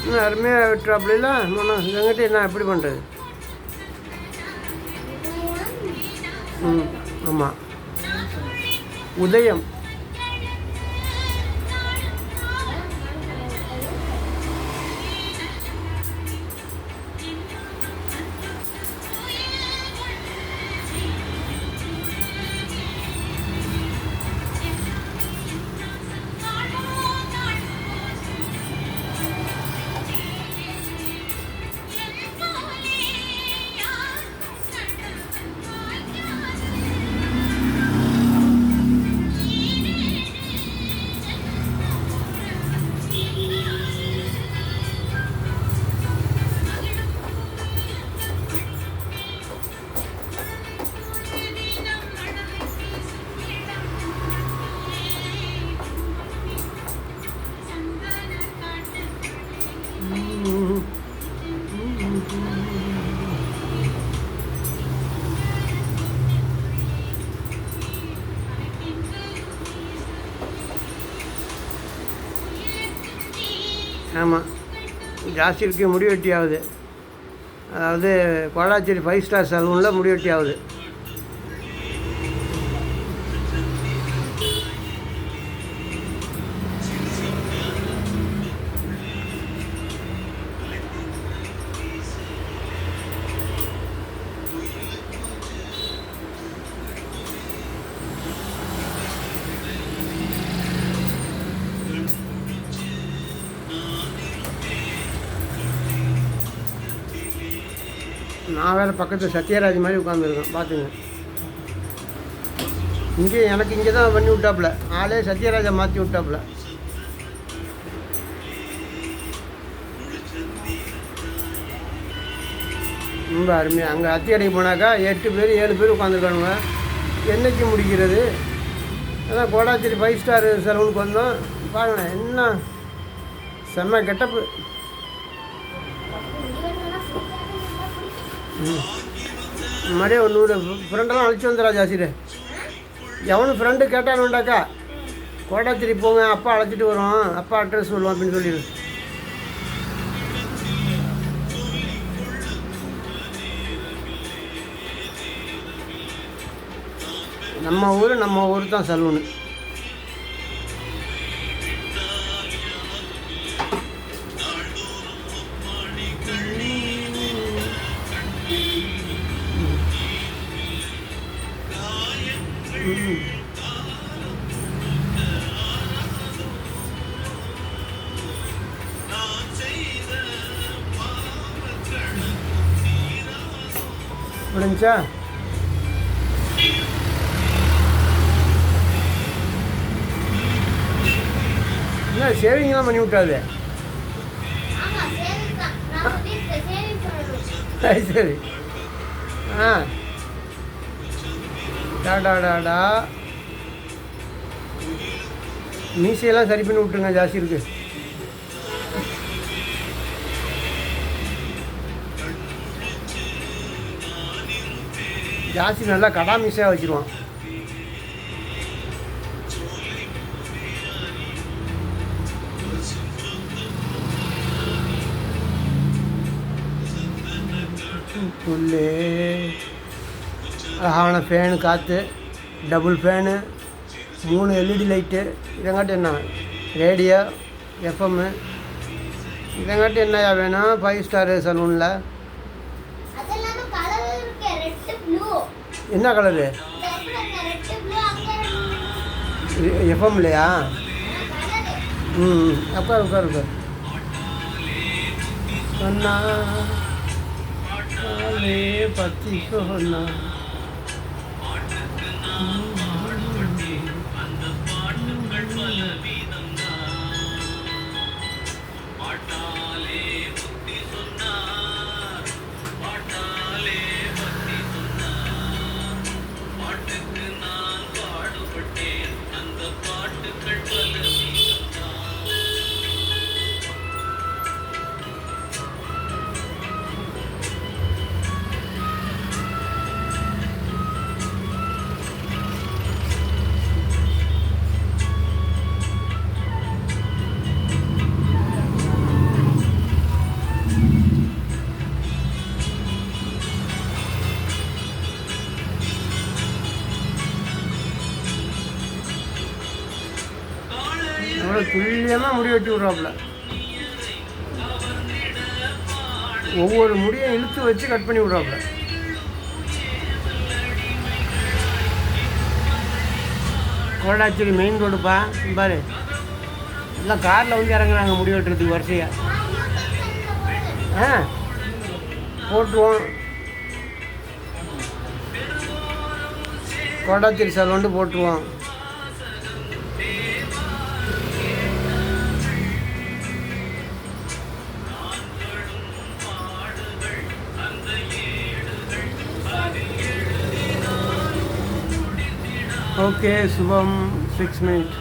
இன்னும் அருமையாக வெட்டுறாப்புல இன்னும் எங்கிட்ட என்ன எப்படி பண்ணுறது? ம் ஆமாம், உதயம். ஆமாம், ஜாஸ்தி இருக்க முடி வெட்டி ஆகுது. அதாவது கோலாச்சேரி 5 ஸ்டார் சலூனில் முடி வெட்டி ஆகுது. நான் வேறு பக்கத்தில் சத்யராஜ் மாதிரி உட்காந்துருக்கேன் பார்த்துங்க. இங்கே எனக்கு இங்கே தான் பண்ணி விட்டாப்புல, ஆளே சத்யராஜை மாற்றி விட்டாப்புல. ரொம்ப அருமையாக. அங்கே அத்தியடைக்கு போனாக்கா 8 பேர் 7 பேர் உட்காந்துருக்கானுங்க. என்றைக்கு முடிக்கிறது? அதான் கோலாச்சேரி 5 ஸ்டார் சலூனுக்கு வந்தோம். பாருங்கள் என்ன செம்ம கெட்டப்பு. மாதிரியே ஒரு 100 ஃப்ரெண்டெல்லாம் அழைச்சி வந்துடா ஜாசிரு. எவனு ஃப்ரெண்டு கேட்டானுண்டாக்கா கோடாச்சேரி போங்க, அப்பா அழைச்சிட்டு வரோம், அப்பா அட்ரஸ் சொல்லுவோம் அப்படின்னு சொல்லிடு. நம்ம ஊர் தான் சலூனு. முடிஞ்சா என்ன சேவிங்லாம் பண்ணி விட்டாது. சரி ஆ டாடாடாடா மீசையெல்லாம் சரி பண்ணி விட்டுருங்க, ஜாஸ்தி இருக்குது. ஜாஸ்தி நல்லா கடா மீசையாக வச்சுருவான். புல்லு அழகான ஃபேனு, காற்று, டபுள் ஃபேனு, 3 LED லைட்டு. இதங்காட்டி என்ன ரேடியோ, எஃப்எம்மு. இதங்காட்டி என்னையா வேணும் 5 ஸ்டார் சலூனில்? என்ன கலரு? எஃப்எம்லையா? உட்கார் உட்கார் உட்கார். சொன்னா பத்தி சொன்னா அவ்வளோ துல்லியமாக முடி வெட்டி விட்றாப்புல. ஒவ்வொரு முடியும் இழுத்து வச்சு கட் பண்ணி விட்றாப்புல. கோடாச்சேரி மெயின் ரோடுப்பா பாரு. எல்லாம் காரில் வந்து இறங்குறாங்க முடி வெட்டுறதுக்கு வரிசையாக. போட்டுருவோம். கோடாச்சேரி சலூன் போட்டுருவோம். ஓகே சுபம் 6 minutes.